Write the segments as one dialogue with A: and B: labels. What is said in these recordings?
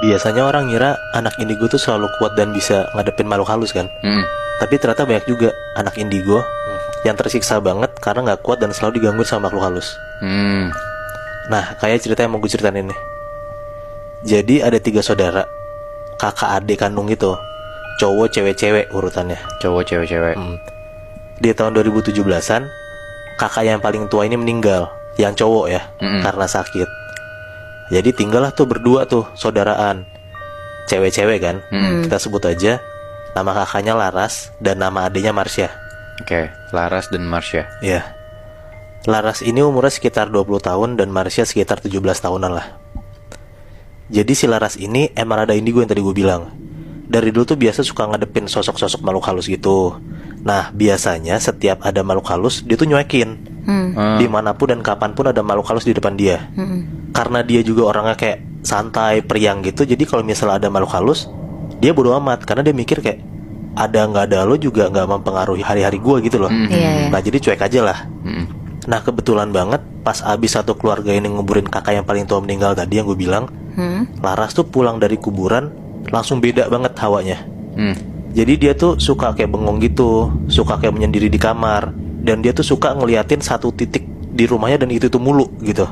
A: Biasanya orang ngira anak indigo tuh selalu kuat dan bisa ngadepin makhluk halus kan. Tapi ternyata banyak juga anak indigo yang tersiksa banget karena nggak kuat dan selalu digangguin sama makhluk halus. Nah, kayak cerita yang mau gue ceritain ini. Jadi ada 3 saudara, kakak adik kandung gitu, cowok cewek-cewek urutannya.
B: Cowok cewek-cewek.
A: Di tahun 2017-an, kakak yang paling tua ini meninggal, yang cowok ya, karena sakit. Jadi tinggallah tuh berdua tuh saudaraan, cewek-cewek kan. Kita sebut aja nama kakaknya Laras dan nama adiknya Marsha.
B: Oke, Laras dan Marsha.
A: Iya. Laras ini umurnya sekitar 20 tahun dan Marsha sekitar 17 tahunan lah. Jadi si Laras ini emang ada indigo yang tadi gue bilang. Dari dulu tuh biasa suka ngadepin sosok-sosok makhluk halus gitu. Nah, biasanya setiap ada makhluk halus, dia tuh nyuekin. Dimanapun dan kapanpun ada makhluk halus di depan dia. Karena dia juga orangnya kayak santai, periang gitu. Jadi kalau misalnya ada makhluk halus, dia bodo amat. Karena dia mikir kayak, ada nggak ada lo juga nggak mempengaruhi hari-hari gue gitu loh. Nah, jadi cuek aja lah. Nah, kebetulan banget pas abis satu keluarga ini nguburin kakak yang paling tua meninggal tadi yang gue bilang, Laras tuh pulang dari kuburan langsung beda banget hawanya. Jadi dia tuh suka kayak bengong gitu, suka kayak menyendiri di kamar, dan dia tuh suka ngeliatin satu titik di rumahnya dan itu mulu gitu.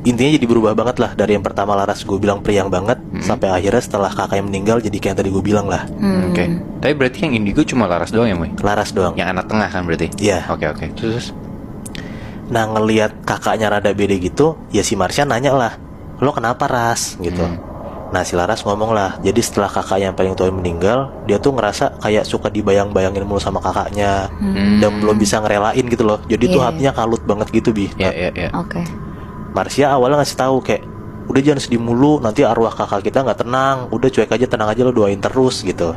A: Intinya jadi berubah banget lah. Dari yang pertama Laras gue bilang periang banget, sampai akhirnya setelah kakak yang meninggal jadi kayak yang tadi gue bilang lah.
B: Oke. Tapi berarti yang indigo cuma Laras doang ya, Moy?
A: Laras doang.
B: Yang anak tengah kan berarti?
A: Iya.
B: Oke. Terus?
A: Nah, ngelihat kakaknya rada beda gitu, ya si Marsha nanya lah, lo kenapa Ras gitu. Nah, si Laras ngomong lah, jadi setelah kakak yang paling tua meninggal, dia tuh ngerasa kayak suka dibayang-bayangin mulu sama kakaknya, dan belum bisa ngerelain gitu loh. Jadi tuh hatinya kalut banget gitu, Bi.
B: Iya.
C: Oke.
A: Marsha awalnya ngasih tahu kayak, udah jangan sedih mulu, nanti arwah kakak kita nggak tenang. Udah cuek aja, tenang aja, lo doain terus gitu.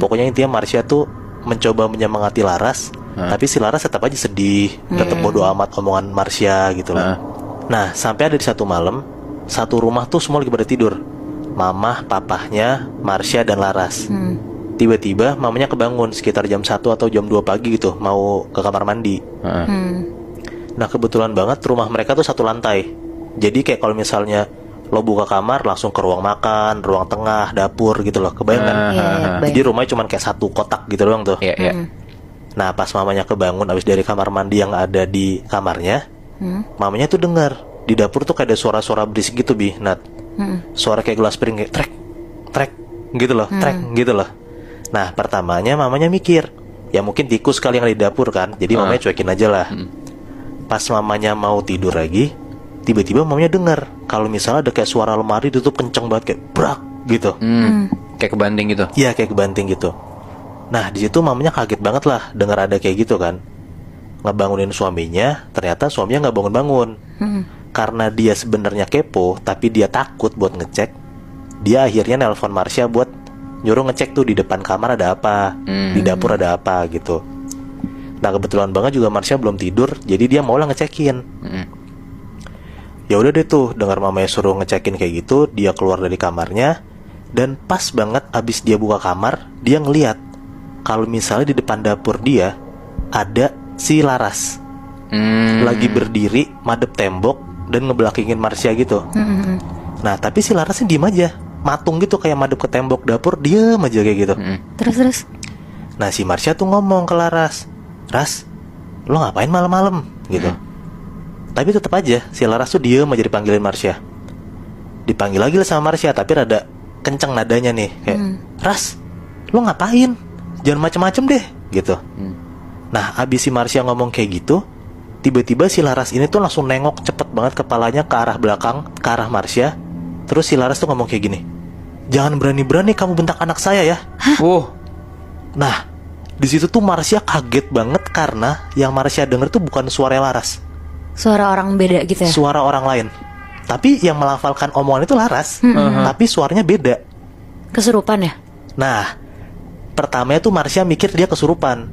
A: Pokoknya intinya Marsha tuh mencoba menyemangati Laras, tapi si Laras tetap aja sedih, tetap bodo amat omongan Marsha gitu loh. Nah, sampai ada di satu malam, satu rumah tuh semua lagi pada tidur. Mamah, papahnya, Marsha dan Laras. Tiba-tiba mamanya kebangun sekitar jam 1 atau jam 2 pagi gitu, mau ke kamar mandi. Nah, kebetulan banget rumah mereka tuh satu lantai. Jadi kayak kalau misalnya lo buka kamar langsung ke ruang makan, ruang tengah, dapur gitu loh. Kebayang kan? Jadi rumahnya cuma kayak satu kotak gitu doang tuh.
B: Iya.
A: Nah, pas mamanya kebangun abis dari kamar mandi yang ada di kamarnya, mamanya tuh dengar di dapur tuh kayak ada suara-suara berisik gitu, Bi, Nat. Suara kayak gelas piring kayak trek gitu loh, trek gitu loh. Nah, pertamanya mamanya mikir, ya mungkin tikus kali yang ada di dapur kan. Jadi mamanya cuekin aja lah. Pas mamanya mau tidur lagi, tiba-tiba mamanya dengar kalau misalnya ada kayak suara lemari ditutup kenceng banget kayak brak gitu.
B: Kayak kebanting gitu.
A: Iya, kayak kebanting gitu. Nah, di situ mamanya kaget banget lah dengar ada kayak gitu kan. Ngebangunin suaminya, ternyata suaminya nggak bangun-bangun. Karena dia sebenarnya kepo, tapi dia takut buat ngecek. Dia akhirnya nelpon Marsha buat nyuruh ngecek tuh di depan kamar ada apa, di dapur ada apa gitu. Nah, kebetulan banget juga Marsha belum tidur, jadi dia mau lah ngecekin. Ya udah deh tuh, dengar mamanya suruh ngecekin kayak gitu, dia keluar dari kamarnya, dan pas banget abis dia buka kamar, dia ngeliat kalau misalnya di depan dapur dia ada si Laras lagi berdiri madep tembok dan ngebelakangin Marsha gitu. Nah, tapi si Larasnya diem aja, matung gitu kayak madep ke tembok dapur, diem aja kayak gitu.
C: Terus.
A: Nah, si Marsha tuh ngomong ke Laras, Ras, lo ngapain malam-malam gitu. Tapi tetap aja si Laras tuh diem aja dipanggilin Marsha. Dipanggil lagi lah sama Marsha, tapi rada kenceng nadanya nih, kayak Ras, lo ngapain? Jangan macem-macem deh gitu. Nah, abis si Marsha ngomong kayak gitu, tiba-tiba si Laras ini tuh langsung nengok cepet banget kepalanya ke arah belakang, ke arah Marsha. Terus si Laras tuh ngomong kayak gini, jangan berani-berani kamu bentak anak saya ya. Nah, di situ tuh Marsha kaget banget karena yang Marsha denger tuh bukan suara Laras.
C: Suara orang beda gitu ya?
A: Suara orang lain. Tapi yang melafalkan omongan itu Laras, tapi suaranya beda.
C: Kesurupan ya?
A: Nah, pertamanya tuh Marsha mikir dia kesurupan.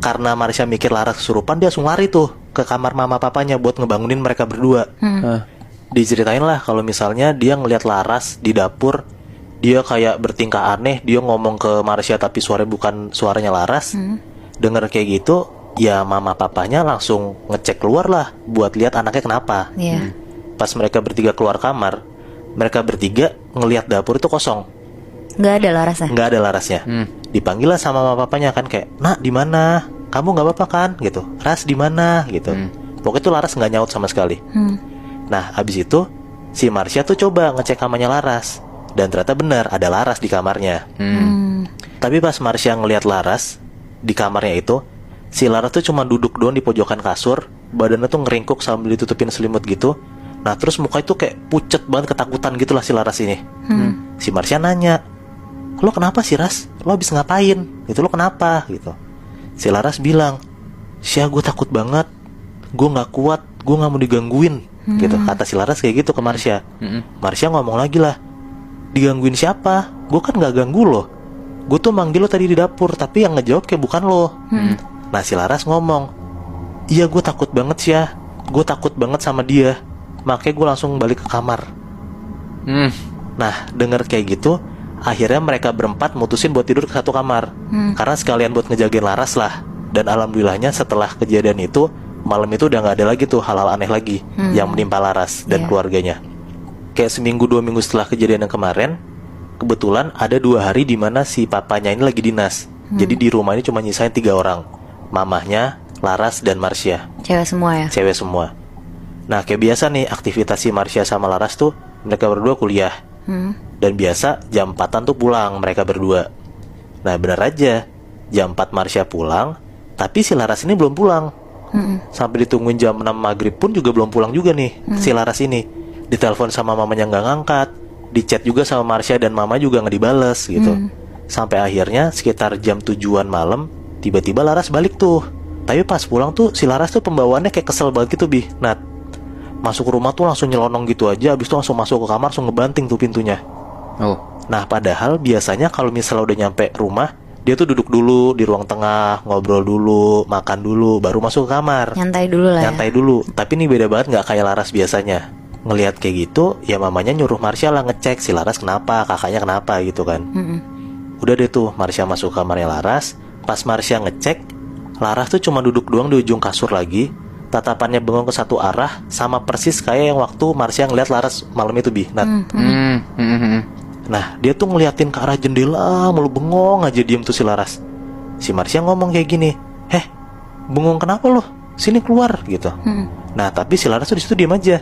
A: Karena Marsha mikir Laras kesurupan, dia langsung lari tuh ke kamar mama papanya buat ngebangunin mereka berdua. Diceritain lah kalau misalnya dia ngeliat Laras di dapur, dia kayak bertingkah aneh, dia ngomong ke Marsha tapi suaranya bukan suaranya Laras. Dengar kayak gitu, ya mama papanya langsung ngecek keluar lah buat lihat anaknya kenapa. Pas mereka bertiga keluar kamar, Mereka bertiga ngelihat dapur itu kosong,
C: Nggak ada larasnya.
A: nggak ada larasnya. Dipanggil lah sama mama papanya kan, kayak, "Nak, di mana? Kamu nggak apa-apa kan?" gitu. "Ras di mana?" gitu. Pokoknya tuh Laras nggak nyaut sama sekali. Nah, abis itu si Marsha tuh coba ngecek kamarnya Laras, dan ternyata benar ada Laras di kamarnya. Tapi pas Marsha ngelihat Laras di kamarnya itu, si Laras tuh cuma duduk doang di pojokan kasur, badannya tuh ngeringkuk sambil ditutupin selimut gitu. Nah, terus muka itu kayak pucet banget, ketakutan gitu lah si Laras ini. Si Marsha nanya, "Lo kenapa sih, Ras? Lo habis ngapain? Gitu, lo kenapa?" gitu. Si Laras bilang, "Syah, gue takut banget. Gue gak kuat, gue gak mau digangguin." Gitu, kata si Laras kayak gitu ke Marsha. Marsha ngomong lagi lah, "Digangguin siapa? Gue kan gak ganggu lo. Gue tuh manggil lo tadi di dapur, tapi yang ngejawab kayak bukan lo." Nah, si Laras ngomong, "Iya, gue takut banget, Syah. Gue takut banget sama dia. Makanya gue langsung balik ke kamar." Nah, denger kayak gitu, akhirnya mereka berempat mutusin buat tidur ke satu kamar, karena sekalian buat ngejagain Laras lah. Dan alhamdulillahnya setelah kejadian itu, malam itu udah gak ada lagi tuh hal-hal aneh lagi yang menimpa Laras dan keluarganya. Kayak seminggu 2 minggu setelah kejadian yang kemarin, kebetulan ada 2 hari di mana si papanya ini lagi dinas. Jadi di rumah ini cuma nyisain 3 orang, mamahnya, Laras, dan Marsha.
C: Cewek semua ya.
A: Cewek semua. Nah, kayak biasa nih aktivitas si Marsha sama Laras tuh, mereka berdua kuliah. Dan biasa jam 4-an tuh pulang mereka berdua. Nah, bener aja, jam 4 Marsha pulang, tapi si Laras ini belum pulang. Sampai ditungguin jam 6 maghrib pun juga belum pulang juga nih si Laras ini. Ditelepon sama mamanya nggak ngangkat, di chat juga sama Marsha dan mama juga nggak dibales gitu. Sampai akhirnya sekitar jam 7-an malam, tiba-tiba Laras balik tuh. Tapi pas pulang tuh si Laras tuh pembawaannya kayak kesel banget gitu, Nat. Masuk rumah tuh langsung nyelonong gitu aja, abis itu langsung masuk ke kamar, langsung ngebanting tuh pintunya. Nah, padahal biasanya kalau misalnya udah nyampe rumah, dia tuh duduk dulu di ruang tengah, ngobrol dulu, makan dulu, baru masuk ke kamar.
C: Nyantai dulu lah
A: Nyantai dulu. Tapi ini beda banget, nggak kayak Laras biasanya. Ngelihat kayak gitu, ya mamanya nyuruh Marsha lah ngecek si Laras kenapa, kakaknya kenapa gitu kan. Udah deh tuh, Marsha masuk kamarnya Laras. Pas Marsha ngecek, Laras tuh cuma duduk doang di ujung kasur lagi. Tatapannya bengong ke satu arah, sama persis kayak yang waktu Marsha ngeliat Laras malam itu, Nat. Nah, dia tuh ngeliatin ke arah jendela, mulu bengong aja diem tuh si Laras. Si Marsha ngomong kayak gini, "Heh, bengong kenapa lo? Sini keluar," gitu. Nah, tapi si Laras tuh di situ diem aja,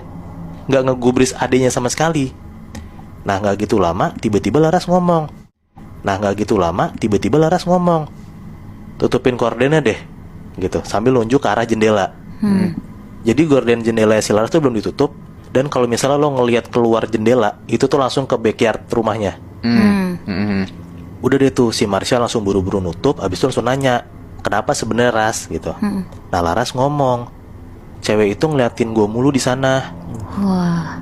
A: nggak ngegubris adenya sama sekali. Nah, nggak gitu lama, tiba-tiba Laras ngomong. "Tutupin kordennya deh," gitu, sambil nunjuk ke arah jendela. Jadi gorden jendela si Laras tuh belum ditutup, dan kalau misalnya lo ngelihat keluar jendela, itu tuh langsung ke backyard rumahnya. Udah deh tuh, si Marsha langsung buru-buru nutup, abis itu langsung nanya, "Kenapa sebenarnya, Ras?" gitu. Nah, Laras ngomong, "Cewek itu ngeliatin gue mulu di sana.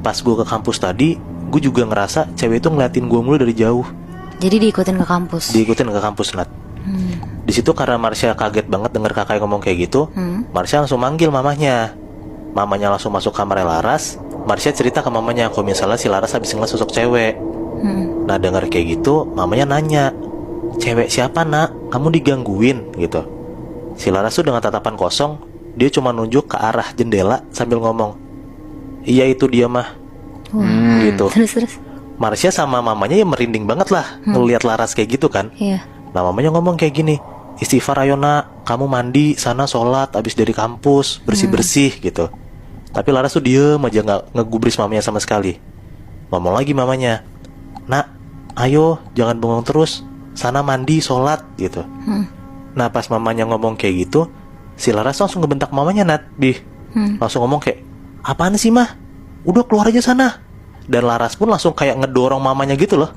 A: Pas gue ke kampus tadi, gue juga ngerasa cewek itu ngeliatin gue mulu dari jauh."
C: Jadi diikutin ke kampus.
A: Nat. Di situ karena Marsha kaget banget denger kakaknya ngomong kayak gitu, Marsha langsung manggil mamanya. Mamanya langsung masuk kamarnya Laras. Marsha cerita ke mamanya kalau misalnya si Laras habis ngeliat sosok cewek. Nah, denger kayak gitu, mamanya nanya, "Cewek siapa, Nak? Kamu digangguin?" gitu. Si Laras tuh dengan tatapan kosong, dia cuma nunjuk ke arah jendela sambil ngomong, "Iya, itu dia, mah." Gitu.
C: Terus.
A: Marsha sama mamanya ya merinding banget lah ngelihat Laras kayak gitu kan.
C: Iya.
A: Nah, mamanya ngomong kayak gini, "Istighfar ayo, Nak, kamu mandi sana, sholat abis dari kampus, bersih-bersih," gitu. Tapi Laras tuh diem aja, nggak ngegubris mamanya sama sekali. Ngomong lagi mamanya, "Nak, ayo jangan bengong terus, sana mandi, sholat," gitu. Nah, pas mamanya ngomong kayak gitu, si Laras langsung ngebentak mamanya, Nat. Langsung ngomong kayak, "Apaan sih, Mah? Udah keluar aja sana." Dan Laras pun langsung kayak ngedorong mamanya gitu loh.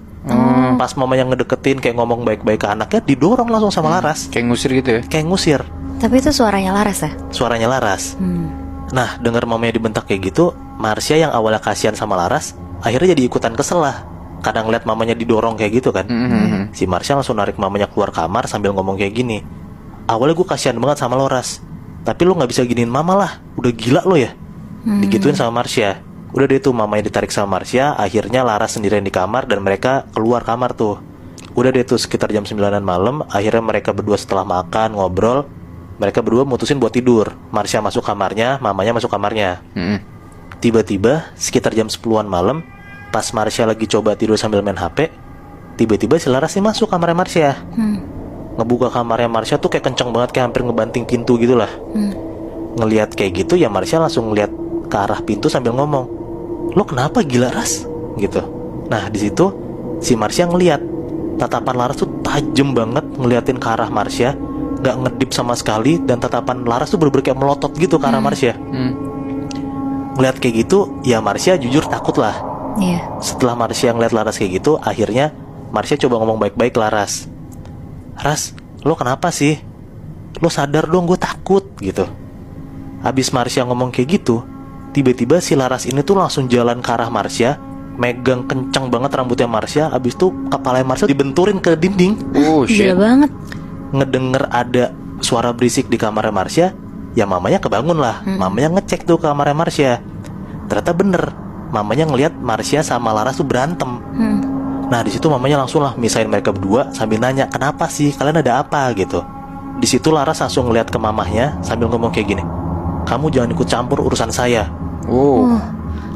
A: Pas mamanya ngedeketin kayak ngomong baik-baik ke anaknya, didorong langsung sama Laras.
B: Kayak ngusir gitu ya?
A: Kayak ngusir.
C: Tapi itu suaranya Laras ya?
A: Suaranya Laras. Nah, denger mamanya dibentak kayak gitu, Marsha yang awalnya kasihan sama Laras, akhirnya jadi ikutan kesel lah. Kadang ngeliat mamanya didorong kayak gitu kan. Si Marsha langsung narik mamanya keluar kamar sambil ngomong kayak gini, "Awalnya gue kasihan banget sama lo, Ras, tapi lo gak bisa giniin mama lah, udah gila lo ya." Digituin sama Marsha. Udah deh tuh, mamanya ditarik sama Marsha. Akhirnya Laras sendirian di kamar dan mereka keluar kamar tuh. Udah deh tuh, sekitar jam 9-an malam, akhirnya mereka berdua setelah makan, ngobrol, mereka berdua mutusin buat tidur. Marsha masuk kamarnya, mamanya masuk kamarnya. Tiba-tiba sekitar jam 10-an malam, Pas Marsha lagi coba tidur sambil main HP, tiba-tiba si Laras nih masuk kamarnya Marsha. Ngebuka kamarnya Marsha tuh kayak kenceng banget, kayak hampir ngebanting pintu gitu lah. Ngelihat kayak gitu ya Marsha langsung ngeliat ke arah pintu sambil ngomong, "Lo kenapa gila, Ras?" gitu. Nah di situ si Marsha ngeliat tatapan Laras tuh tajem banget ngeliatin ke arah Marsha, nggak ngedip sama sekali, dan tatapan Laras tuh bener-bener kayak melotot gitu ke arah Marsha. Ngeliat kayak gitu ya Marsha jujur takut lah.
C: Iya.
A: Setelah Marsha ngeliat Laras kayak gitu, akhirnya Marsha coba ngomong baik-baik ke Laras. "Ras, lo kenapa sih? Lo sadar dong, gue takut," gitu. Habis Marsha ngomong kayak gitu, tiba-tiba si Laras ini tuh langsung jalan ke arah Marsha, megang kencang banget rambutnya Marsha. Habis itu kepalanya Marsha dibenturin ke dinding.
B: Oh
C: Gila
B: shit.
C: banget.
A: Ngedenger ada suara berisik di kamarnya Marsha, ya mamanya kebangun lah. Mamanya ngecek tuh ke kamarnya Marsha. Ternyata bener, mamanya ngelihat Marsha sama Laras tuh berantem. Nah di situ mamanya langsung lah misahin mereka berdua sambil nanya, "Kenapa sih? Kalian ada apa?" gitu. Di situ Laras langsung ngeliat ke mamahnya sambil ngomong kayak gini, "Kamu jangan ikut campur urusan saya."
B: Oh.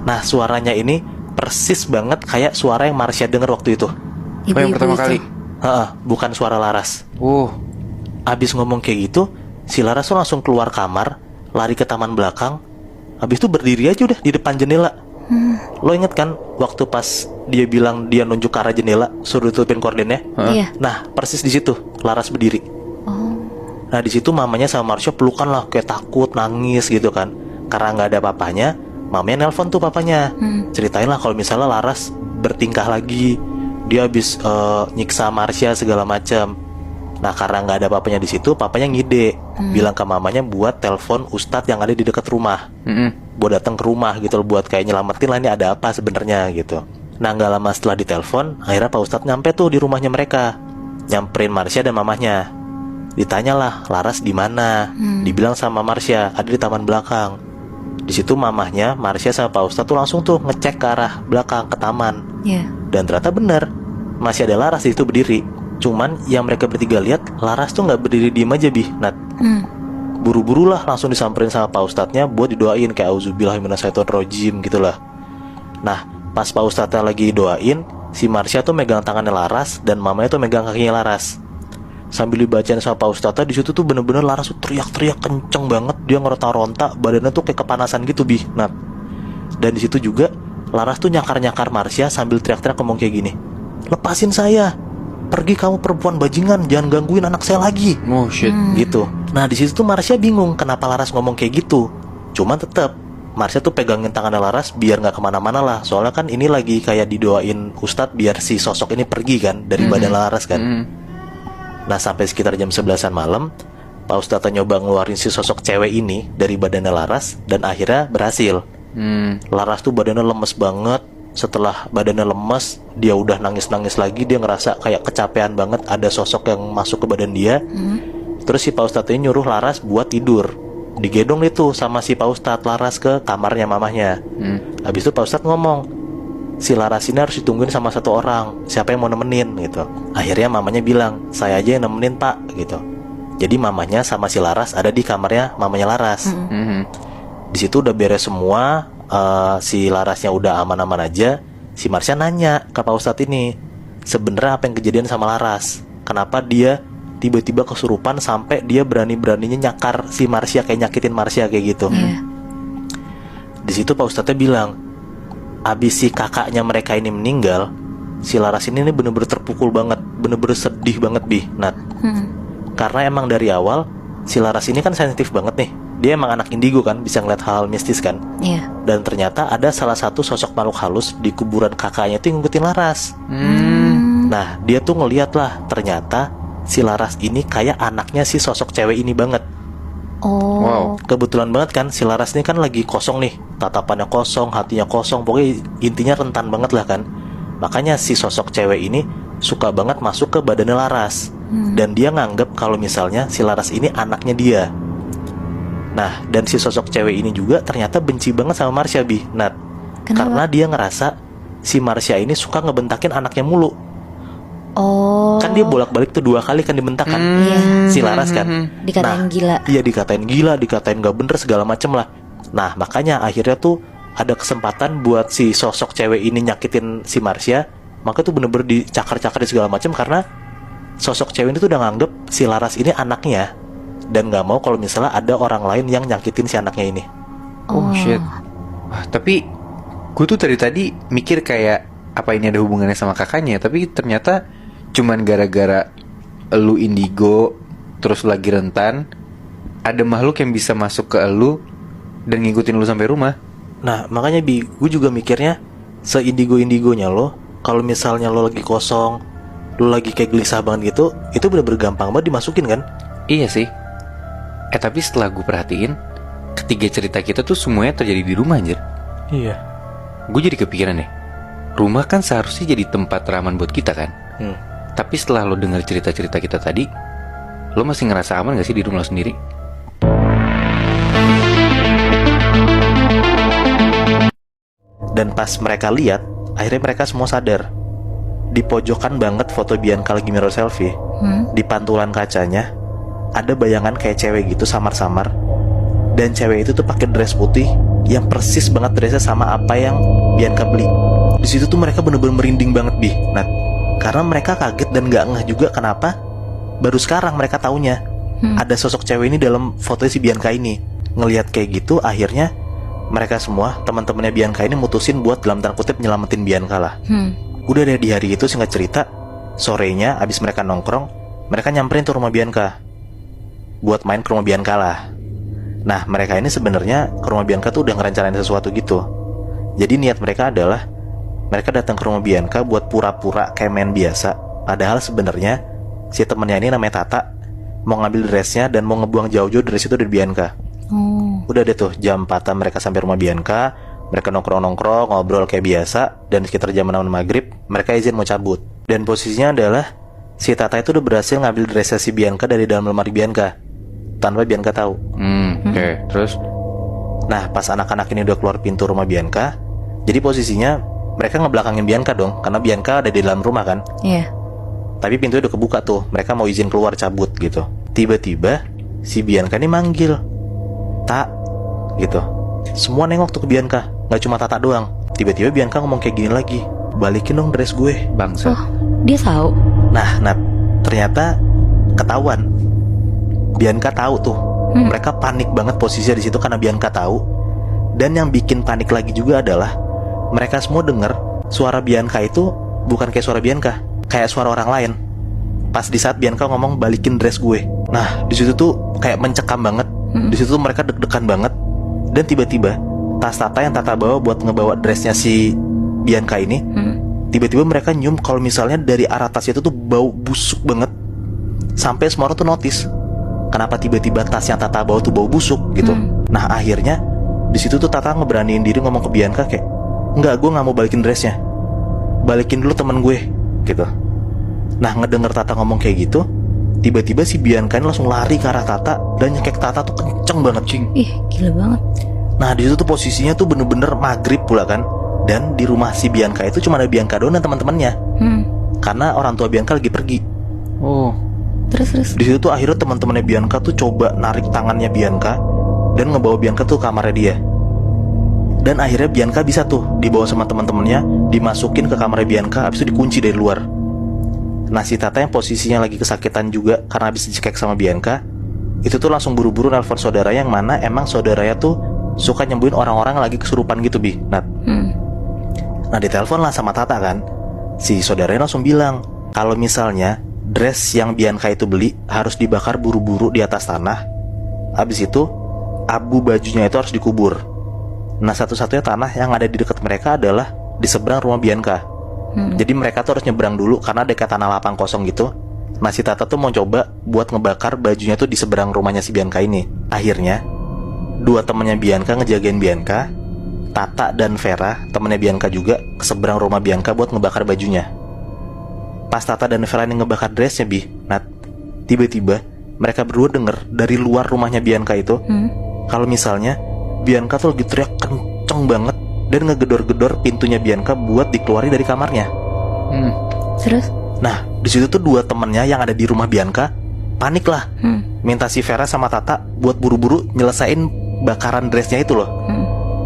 A: Nah suaranya ini persis banget kayak suara yang Marsha denger waktu itu.
B: Oh, yang pertama kali.
A: Bukan suara Laras.
B: Oh.
A: Abis ngomong kayak gitu, si Laras tuh langsung keluar kamar, lari ke taman belakang. Abis itu berdiri aja udah di depan jendela. Lo inget kan waktu pas dia bilang dia nunjuk ke arah jendela, suruh tutupin kordennya?
C: Iya.
A: Nah persis di situ Laras berdiri. Nah di situ mamanya sama Marsha pelukan lah, kayak takut, nangis gitu kan. Karena nggak ada papanya, mamanya nelpon tuh papanya, ceritain lah kalau misalnya Laras bertingkah lagi, dia habis nyiksa Marsha segala macam. Nah karena nggak ada papanya di situ, papanya ngide, bilang ke mamanya buat telepon ustadz yang ada di dekat rumah, buat datang ke rumah gitu loh, buat kayak nyelamatin lah ini ada apa sebenarnya gitu. Nah nggak lama setelah ditelepon, akhirnya Pak Ustadz nyampe tuh di rumahnya mereka, nyamperin Marsha dan mamahnya. Ditanyalah Laras di mana, dibilang sama Marsha ada di taman belakang. Di situ mamahnya Marsha sama Pak Ustadz tuh langsung tuh ngecek ke arah belakang ke taman.
C: Iya.
A: Dan ternyata bener, masih ada Laras di situ berdiri. Cuman yang mereka bertiga lihat, Laras tuh nggak berdiri diem aja Nat. Buru-buru lah langsung disamperin sama Pak Ustadznya buat didoain kayak auzubillahi minasyaitonirrajim gitulah. Nah pas Pak Ustadznya lagi doain, si Marsha tuh megang tangannya Laras dan mamanya tuh megang kakinya Laras. Sambil dibacain sama Pak Ustadznya, di situ tuh bener-bener Laras tuh teriak-teriak kenceng banget, dia ngeronta-ronta, badannya tuh kayak kepanasan gitu Nat. Dan di situ juga Laras tuh nyakar-nyakar Marsha sambil teriak-teriak ngomong kayak gini, "Lepasin saya, pergi kamu perempuan bajingan, jangan gangguin anak saya lagi."
B: Oh shit.
A: Gitu. Nah di situ tuh Marsha bingung kenapa Laras ngomong kayak gitu. Cuman tetep Marsha tuh pegangin tangannya Laras biar nggak kemana-mana lah. Soalnya kan ini lagi kayak didoain Ustadz biar si sosok ini pergi kan dari badan Laras kan. Nah sampai sekitar jam 11-an malam, Pak Ustadz nyoba ngeluarin si sosok cewek ini dari badannya Laras, dan akhirnya berhasil. Laras tuh badannya lemes banget. Setelah badannya lemes, dia udah nangis-nangis lagi. Dia ngerasa kayak kecapean banget, ada sosok yang masuk ke badan dia. Terus si Pak Ustadz ini nyuruh Laras buat tidur. Digendong itu sama si Pak Ustadz Laras ke kamarnya mamahnya. Habis itu Pak Ustadz ngomong, si Laras ini harus ditungguin sama satu orang, siapa yang mau nemenin gitu. Akhirnya mamanya bilang, "Saya aja yang nemenin Pak," gitu. Jadi mamanya sama si Laras ada di kamarnya mamanya Laras. Di situ udah beres semua, si Larasnya udah aman-aman aja. Si Marsha nanya ke Pak Ustadz ini, sebenarnya apa yang kejadian sama Laras? Kenapa dia tiba-tiba kesurupan sampai dia berani-beraninya nyakar si Marsha, kayak nyakitin Marsha kayak gitu. Di situ Pak Ustadznya bilang, abis si kakaknya mereka ini meninggal, si Laras ini bener-bener terpukul banget, bener-bener sedih banget Nat. Karena emang dari awal si Laras ini kan sensitif banget nih. Dia emang anak indigo kan, bisa ngeliat hal-hal mistis kan.
C: Iya.
A: Dan ternyata ada salah satu sosok makhluk halus di kuburan kakaknya itu yang ngikutin Laras. Nah dia tuh ngeliat lah, ternyata si Laras ini kayak anaknya si sosok cewek ini banget.
C: Oh.
B: Wow.
A: Kebetulan banget kan si Laras ini kan lagi kosong nih, tatapannya kosong, hatinya kosong, pokoknya intinya rentan banget lah kan. Makanya si sosok cewek ini suka banget masuk ke badannya Laras. Dan dia nganggep kalau misalnya si Laras ini anaknya dia. Nah dan si sosok cewek ini juga ternyata benci banget sama Marsha Nat.
C: Kenapa?
A: Karena dia ngerasa si Marsha ini suka ngebentakin anaknya mulu.
C: Oh.
A: Kan dia bolak-balik tuh 2 kali kan dibentak kan,
C: Iya.
A: si Laras kan.
C: Dikatain gila.
A: Iya dikatain gila, dikatain gak bener segala macem lah. Nah makanya akhirnya tuh ada kesempatan buat si sosok cewek ini nyakitin si Marsha, maka tuh bener-bener dicakar-cakar di segala macam karena sosok cewek ini tuh udah nganggep si Laras ini anaknya dan nggak mau kalau misalnya ada orang lain yang nyakitin si anaknya ini.
B: Oh shit. Wah, tapi gue tuh dari tadi mikir kayak apa ini ada hubungannya sama kakaknya, tapi ternyata cuman gara-gara lu indigo terus lagi rentan, ada makhluk yang bisa masuk ke lu dan ngikutin lu sampai rumah.
A: Nah makanya Bi, gue juga mikirnya seindigo-indigonya lo, kalau misalnya lo lagi kosong, lo lagi kayak gelisah banget gitu, itu bener-bener gampang banget dimasukin kan?
B: Iya sih. Tapi setelah gue perhatiin, ketiga cerita kita tuh semuanya terjadi di rumah anjir.
A: Iya.
B: Gue jadi kepikiran deh, rumah kan seharusnya jadi tempat teraman buat kita kan. Tapi setelah lo denger cerita-cerita kita tadi, lo masih ngerasa aman gak sih di rumah lo sendiri?
A: Dan pas mereka lihat, akhirnya mereka semua sadar. Di pojokan banget foto Bianca lagi mirror selfie, di pantulan kacanya ada bayangan kayak cewek gitu samar-samar. Dan cewek itu tuh pakai dress putih yang persis banget dressnya sama apa yang Bianca beli. Di situ tuh mereka bener-bener merinding banget Bi. Nah, karena mereka kaget dan gak ngeh juga kenapa baru sekarang mereka taunya ada sosok cewek ini dalam fotonya si Bianca ini. Ngelihat kayak gitu, akhirnya mereka semua teman-temannya Bianca ini mutusin buat dalam tanda kutip nyelamatin Bianca lah. Udah deh di hari itu singkat cerita, sorenya abis mereka nongkrong, mereka nyamperin tuh rumah Bianca buat main ke rumah Bianca lah. Nah mereka ini sebenarnya ke rumah Bianca tuh udah ngerencanain sesuatu gitu. Jadi niat mereka adalah mereka datang ke rumah Bianca buat pura-pura kayak main biasa. Padahal sebenarnya si temennya ini namanya Tata mau ngambil dressnya dan mau ngebuang jauh-jauh dress itu dari Bianca. Udah deh tuh jam 4 mereka sampai rumah Bianca. Mereka nongkrong-nongkrong, ngobrol kayak biasa. Dan sekitar jam 6 maghrib mereka izin mau cabut. Dan posisinya adalah si Tata itu udah berhasil ngambil dressnya si Bianca dari dalam lemari Bianca tanpa Bianca tahu.
B: Oke, terus?
A: Nah pas anak-anak ini udah keluar pintu rumah Bianca, jadi posisinya mereka ngebelakangin Bianca dong, karena Bianca ada di dalam rumah kan.
C: Iya.
A: Tapi pintunya udah kebuka tuh, mereka mau izin keluar cabut gitu. Tiba-tiba si Bianca ini manggil Tak gitu. Semua nengok tuh ke Bianca, gak cuma Tata doang. Tiba-tiba Bianca ngomong kayak gini lagi, balikin dong dress gue.
B: Bangsa.
C: Oh, dia tahu.
A: Nah ternyata ketahuan. Bianca tahu tuh. Mereka panik banget posisinya di situ karena Bianca tahu. Dan yang bikin panik lagi juga adalah mereka semua denger suara Bianca itu bukan kayak suara Bianca, kayak suara orang lain. Pas di saat Bianca ngomong balikin dress gue. Nah di situ tuh kayak mencekam banget. Di situ tuh mereka deg-degan banget. Dan tiba-tiba tas Tata yang Tata bawa buat ngebawa dressnya si Bianca ini, tiba-tiba mereka nyium kalau misalnya dari arah tasnya itu tuh bau busuk banget. Sampai semua orang tuh notice kenapa tiba-tiba tas yang Tata bawa tuh bau busuk gitu. Nah akhirnya di situ tuh Tata ngeberaniin diri ngomong ke Bianca kayak, enggak, gue nggak mau balikin dressnya, balikin dulu temen gue gitu. Nah ngedenger Tata ngomong kayak gitu, tiba-tiba si Bianca ini langsung lari ke arah Tata dan nyekek Tata tuh kenceng banget cing.
C: Ih gila banget.
A: Nah di situ tuh posisinya tuh bener-bener maghrib pula kan. Dan di rumah si Bianca itu cuma ada Bianca doang dan teman-temannya. Karena orang tua Bianca lagi pergi.
B: Oh.
C: Terus.
A: Di situ tuh akhirnya teman-temannya Bianca tuh coba narik tangannya Bianca dan ngebawa Bianca tuh ke kamarnya dia. Dan akhirnya Bianca bisa tuh dibawa sama teman-temannya, dimasukin ke kamarnya Bianca, habis itu dikunci dari luar. Nah si Tata yang posisinya lagi kesakitan juga karena habis dicekek sama Bianca, itu tuh langsung buru-buru nelpon saudaranya yang mana emang saudaranya tuh suka nyembuhin orang-orang yang lagi kesurupan gitu Bi. Nah ditelepon lah sama Tata kan. Si saudaranya langsung bilang kalau misalnya dress yang Bianca itu beli harus dibakar buru-buru di atas tanah. Habis itu abu bajunya itu harus dikubur. Nah satu-satunya tanah yang ada di dekat mereka adalah di seberang rumah Bianca. Jadi mereka tuh harus nyebrang dulu karena dekat tanah lapang kosong gitu. Nah si Tata tuh mau coba buat ngebakar bajunya tuh di seberang rumahnya si Bianca ini. Akhirnya dua temannya Bianca ngejagain Bianca, Tata dan Vera temannya Bianca juga ke seberang rumah Bianca buat ngebakar bajunya. Pas Tata dan Vera ini ngebakar dressnya Bi, nah tiba-tiba mereka berdua denger dari luar rumahnya Bianca itu kalau misalnya Bianca tuh lagi teriak kenceng banget dan ngegedor-gedor pintunya Bianca buat dikeluarin dari kamarnya.
C: Terus?
A: Nah di situ tuh dua temennya yang ada di rumah Bianca panik lah, minta si Vera sama Tata buat buru-buru nyelesain bakaran dressnya itu loh.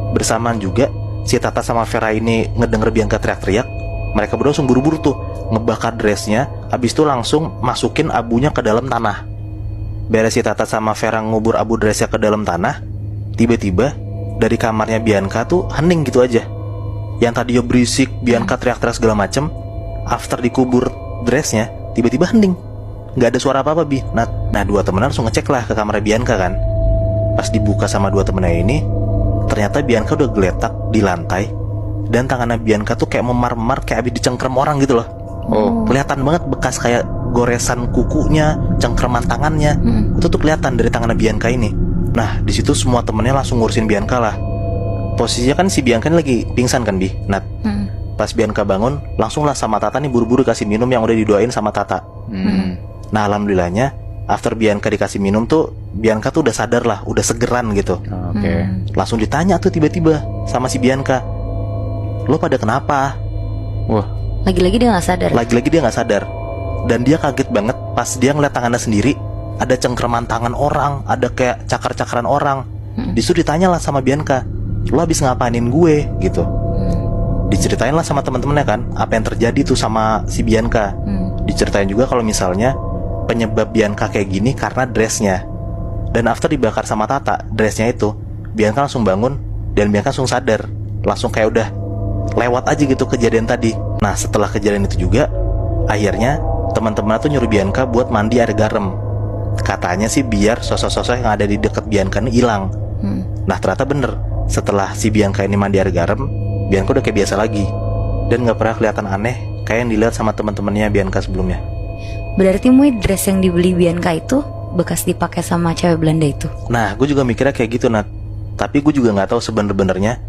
A: Bersamaan juga si Tata sama Vera ini ngedenger Bianca teriak-teriak, mereka berdua langsung buru-buru tuh ngebakar dressnya, abis itu langsung masukin abunya ke dalam tanah. Beres si Tata sama Vera ngubur abu dressnya ke dalam tanah, tiba-tiba dari kamarnya Bianca tuh hening gitu aja. Yang tadinya berisik, Bianca teriak-teriak segala macem, after dikubur dressnya, tiba-tiba hening, nggak ada suara apa-apa, Bi. Nah dua temennya langsung ngecek lah ke kamarnya Bianca kan. Pas dibuka sama dua temennya ini, ternyata Bianca udah geletak di lantai, dan tangannya Bianca tuh kayak memar-memar, kayak abis dicengkrem orang gitu loh. Kelihatan banget bekas kayak goresan kukunya, cengkreman tangannya, itu tuh kelihatan dari tangannya Bianca ini. Nah di situ semua temennya langsung ngurusin Bianca lah. Posisinya kan si Bianca ini lagi pingsan kan, Bi. Pas Bianca bangun, langsung lah sama Tata nih buru-buru kasih minum yang udah didoain sama Tata. Nah alhamdulillahnya, after Bianca dikasih minum tuh, Bianca tuh udah sadar lah, udah segeran gitu. Langsung ditanya tuh tiba-tiba sama si Bianca, lo pada kenapa?
B: Wah,
C: Lagi-lagi dia gak sadar.
A: Lagi-lagi dia nggak sadar. Dan dia kaget banget pas dia ngeliat tangannya sendiri, ada cengkreman tangan orang, ada kayak cakar-cakaran orang. Disuruh ditanya lah sama Bianca, lo habis ngapainin gue gitu. Diceritain lah sama teman-temannya kan apa yang terjadi tuh sama si Bianca. Diceritain juga kalau misalnya penyebab Bianca kayak gini karena dressnya. Dan after dibakar sama Tata dressnya itu, Bianca langsung bangun dan Bianca langsung sadar, langsung kayak udah lewat aja gitu kejadian tadi. Nah setelah kejadian itu juga, akhirnya teman-teman tuh nyuruh Bianca buat mandi air garam. Katanya sih biar sosok-sosok yang ada di dekat Bianca ini hilang. Nah ternyata bener, setelah si Bianca ini mandi air garam, Bianca udah kayak biasa lagi dan gak pernah kelihatan aneh kayak yang dilihat sama teman-temannya Bianca sebelumnya.
C: Berarti Muy, dress yang dibeli Bianca itu bekas dipakai sama cewek Belanda itu.
A: Nah gue juga mikirnya kayak gitu, Nat. Tapi gue juga gak tahu sebener-benernya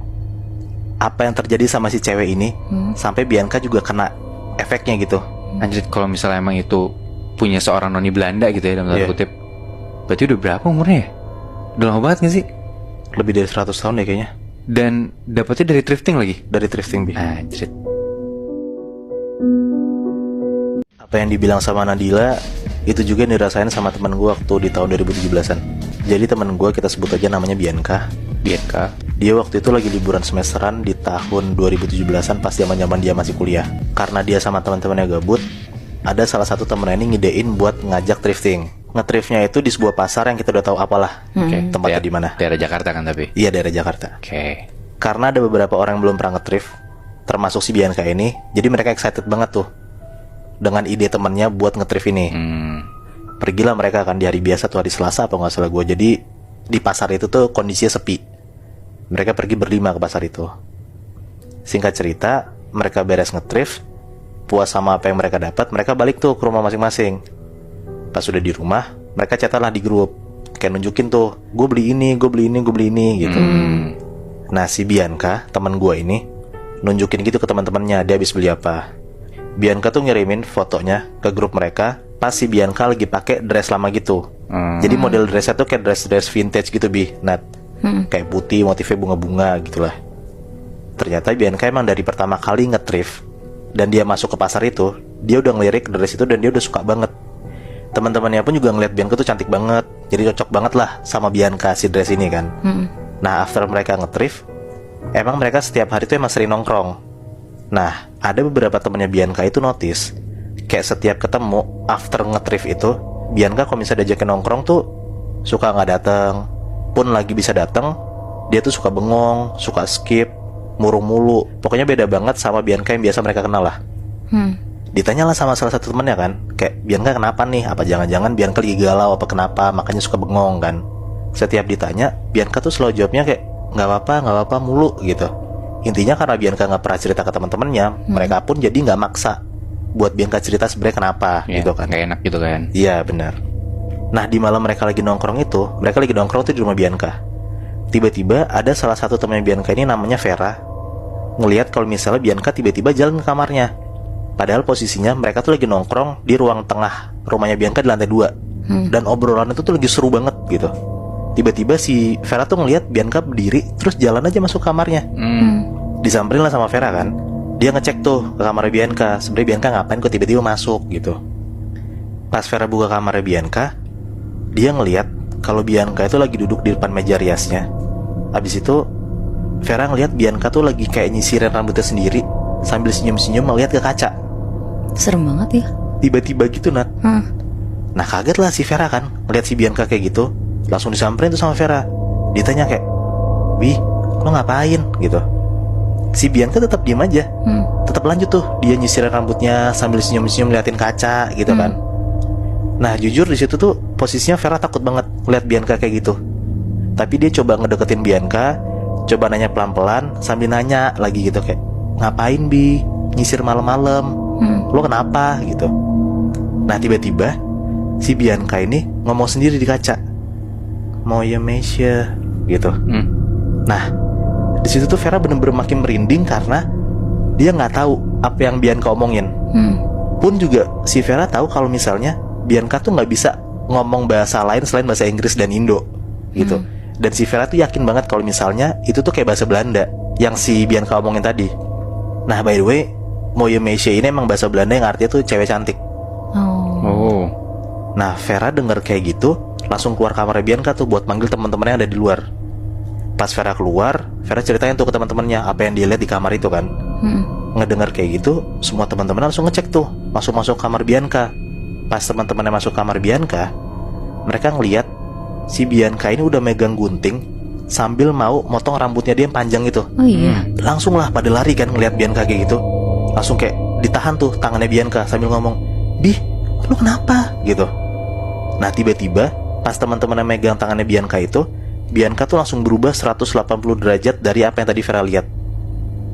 A: apa yang terjadi sama si cewek ini sampai Bianca juga kena efeknya gitu.
B: anjir, kalau misalnya emang itu punya seorang noni Belanda gitu ya dalam tanda kutip, berarti udah berapa umurnya ya? Udah lama banget gak sih?
A: Lebih dari 100 tahun deh kayaknya.
B: Dan dapetnya dari thrifting lagi?
A: Dari thrifting, Bi.
B: Anjir.
A: Apa yang dibilang sama Nadila itu juga yang dirasain sama teman gue waktu di tahun 2017an. Jadi teman gue, kita sebut aja namanya Bianca. Dia waktu itu lagi liburan semesteran di tahun 2017an pas zaman-zaman dia masih kuliah. Karena dia sama teman-temannya gabut, ada salah satu temennya ini ngidein buat ngajak thrifting. Nge-thriftnya itu di sebuah pasar yang kita udah tahu apalah. Tempatnya di mana?
B: Daerah Jakarta kan tapi?
A: Iya, daerah Jakarta. Karena ada beberapa orang yang belum pernah nge-thrift, termasuk si Bianca ini, jadi mereka excited banget tuh dengan ide temannya buat nge-thrift ini. Pergilah mereka kan di hari biasa tuh, hari Selasa apa nggak salah gue. Jadi di pasar itu tuh kondisinya sepi. Mereka pergi berlima ke pasar itu. Singkat cerita, mereka beres nge-thrift, puas sama apa yang mereka dapat, mereka balik tuh ke rumah masing-masing. Pas udah di rumah, mereka chat lah di grup, kayak nunjukin tuh, gue beli ini, gue beli ini, gue beli ini gitu. Nah si Bianca, teman gue ini, nunjukin gitu ke teman-temannya dia habis beli apa. Bianca tuh ngirimin fotonya ke grup mereka pas si Bianca lagi pakai dress lama gitu. Jadi model dressnya tuh kayak dress vintage gitu, Bi, Nat. Kayak putih, motifnya bunga-bunga gitulah. Ternyata Bianca emang dari pertama kali nge-thrift dan dia masuk ke pasar itu, dia udah ngelirik dress itu dan dia udah suka banget. Teman-temannya pun juga ngeliat Bianca tuh cantik banget, jadi cocok banget lah sama Bianca si dress ini kan. Nah after mereka nge-thrift, emang mereka setiap hari tuh emang sering nongkrong. Nah ada beberapa temannya Bianca itu notice, kayak setiap ketemu after nge-thrift itu, Bianca kalau misalnya diajakin nongkrong tuh suka nggak datang. Pun lagi bisa datang, dia tuh suka bengong, suka skip, murung mulu. Pokoknya beda banget sama Bianca yang biasa mereka kenal lah. Ditanyalah sama salah satu temennya kan, kayak Bianca kenapa nih? Apa jangan-jangan Bianca lagi galau apa kenapa? Makanya suka bengong kan. Setiap ditanya, Bianca tuh selalu jawabnya kayak nggak apa-apa mulu gitu. Intinya karena Bianca nggak pernah cerita ke teman-temannya, mereka pun jadi nggak maksa buat Bianca cerita sebenarnya kenapa gitu kan.
B: Nggak enak gitu kan?
A: Iya benar. Nah di malam mereka lagi nongkrong itu, mereka lagi nongkrong tuh di rumah Bianca. Tiba-tiba ada salah satu teman Bianca ini namanya Vera ngelihat kalau misalnya Bianca tiba-tiba jalan ke kamarnya. Padahal posisinya mereka tuh lagi nongkrong di ruang tengah rumahnya Bianca di lantai 2. Dan obrolan itu tuh lagi seru banget gitu. Tiba-tiba si Vera tuh ngelihat Bianca berdiri terus jalan aja masuk kamarnya. Disamperin lah sama Vera kan. Dia ngecek tuh ke kamarnya Bianca, sebenarnya Bianca ngapain kok tiba-tiba masuk gitu. Pas Vera buka kamarnya Bianca, dia ngelihat kalau Bianca itu lagi duduk di depan meja riasnya. Habis itu Vera ngeliat Bianca tuh lagi kayak nyisirin rambutnya sendiri sambil senyum-senyum melihat ke kaca.
C: Serem banget ya.
A: Tiba-tiba gitu, Nat. Nah kaget lah si Vera kan ngeliat si Bianca kayak gitu. Langsung disamperin tuh sama Vera. Ditanya kayak, "Bi, lo ngapain?" gitu. Si Bianca tetap diem aja. Tetap lanjut tuh dia nyisirin rambutnya sambil senyum-senyum ngeliatin kaca gitu kan. Nah jujur di situ tuh posisinya Vera takut banget ngeliat Bianca kayak gitu. Tapi dia coba ngedeketin Bianca, coba nanya pelan-pelan sambil nanya lagi gitu kayak, "Ngapain Bi? Nyisir malam-malam? Lo kenapa?" gitu. Nah tiba-tiba si Bianca ini ngomong sendiri di kaca, "Moya Meisha" gitu. Nah di situ tuh Vera bener-bener makin merinding karena dia nggak tahu apa yang Bianca omongin. Pun juga si Vera tahu kalau misalnya Bianca tuh nggak bisa ngomong bahasa lain selain bahasa Inggris dan Indo gitu. Dan si Vera tuh yakin banget kalau misalnya itu tuh kayak bahasa Belanda yang si Bianca omongin tadi. Nah by the way, Moya Meisha ini emang bahasa Belanda yang artinya tuh cewek cantik.
B: Oh.
A: Nah Vera denger kayak gitu langsung keluar kamarnya Bianca tuh buat manggil teman-temannya yang ada di luar. Pas Vera keluar, Vera ceritain tuh ke teman-temannya apa yang dia lihat di kamar itu kan. Ngedengar kayak gitu, semua teman-teman langsung ngecek tuh, masuk kamar Bianca. Pas teman-temannya masuk kamar Bianca, mereka ngeliat si Bianca ini udah megang gunting sambil mau motong rambutnya dia yang panjang itu.
C: Oh iya.
A: Langsung lah pada lari kan ngeliat Bianca kayak gitu. Langsung kayak ditahan tuh tangannya Bianca sambil ngomong, "Bi, lu kenapa?" gitu. Nah tiba-tiba pas teman-temannya megang tangannya Bianca itu, Bianca tuh langsung berubah 180 derajat dari apa yang tadi Vera lihat.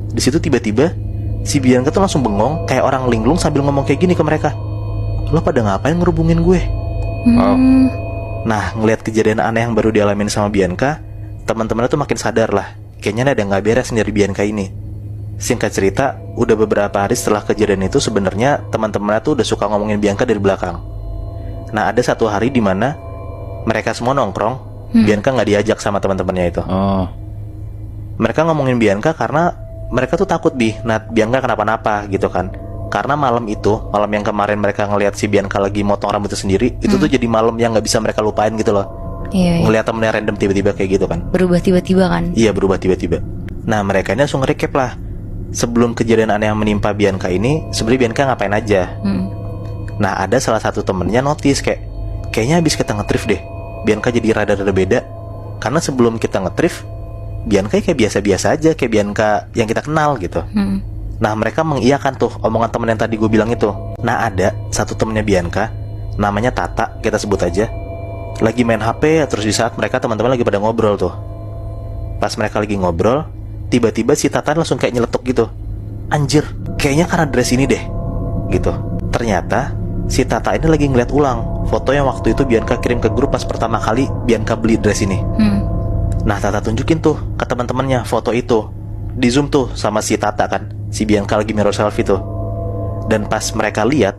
A: Di situ tiba-tiba si Bianca tuh langsung bengong kayak orang linglung sambil ngomong kayak gini ke mereka, "Lo pada ngapain ngerubungin gue?" Nah ngelihat kejadian aneh yang baru dialamin sama Bianca, teman-temannya tuh makin sadar lah, kayaknya ada nggak beres dari Bianca ini. Singkat cerita, udah beberapa hari setelah kejadian itu sebenarnya teman-temannya tuh udah suka ngomongin Bianca dari belakang. Nah ada satu hari di mana mereka semua nongkrong, Bianca nggak diajak sama teman-temannya itu. Mereka ngomongin Bianca karena mereka tuh takut Bianca kenapa-napa gitu kan. Karena malam itu, malam yang kemarin mereka ngelihat si Bianca lagi motong rambutnya sendiri, itu tuh jadi malam yang nggak bisa mereka lupain gitu loh.
C: Iya.
A: Ngelihat temennya random tiba-tiba kayak gitu kan.
C: Berubah tiba-tiba kan.
A: Iya berubah tiba-tiba. Nah mereka ini langsung nge-recap lah. Sebelum kejadian aneh yang menimpa Bianca ini, sebenarnya Bianca ngapain aja. Nah ada salah satu temennya notice kayaknya habis kita nge-thrift deh, Bianca jadi rada-rada beda. Karena sebelum kita nge-thrift, Bianca kayak biasa-biasa aja, kayak Bianca yang kita kenal gitu. Nah mereka mengiyakan tuh omongan temen yang tadi gue bilang itu. Nah ada satu temennya Bianca, namanya Tata, kita sebut aja, lagi main HP terus di saat mereka teman-teman lagi pada ngobrol tuh. Pas mereka lagi ngobrol, tiba-tiba si Tata langsung kayak nyeletuk gitu, "Anjir, kayaknya karena dress ini deh," gitu. Ternyata si Tata ini lagi ngeliat ulang foto yang waktu itu Bianca kirim ke grup pas pertama kali Bianca beli dress ini. Nah Tata tunjukin tuh ke teman-temannya foto itu, di zoom tuh sama si Tata kan, si Bianca lagi mirror selfie tuh. Dan pas mereka lihat,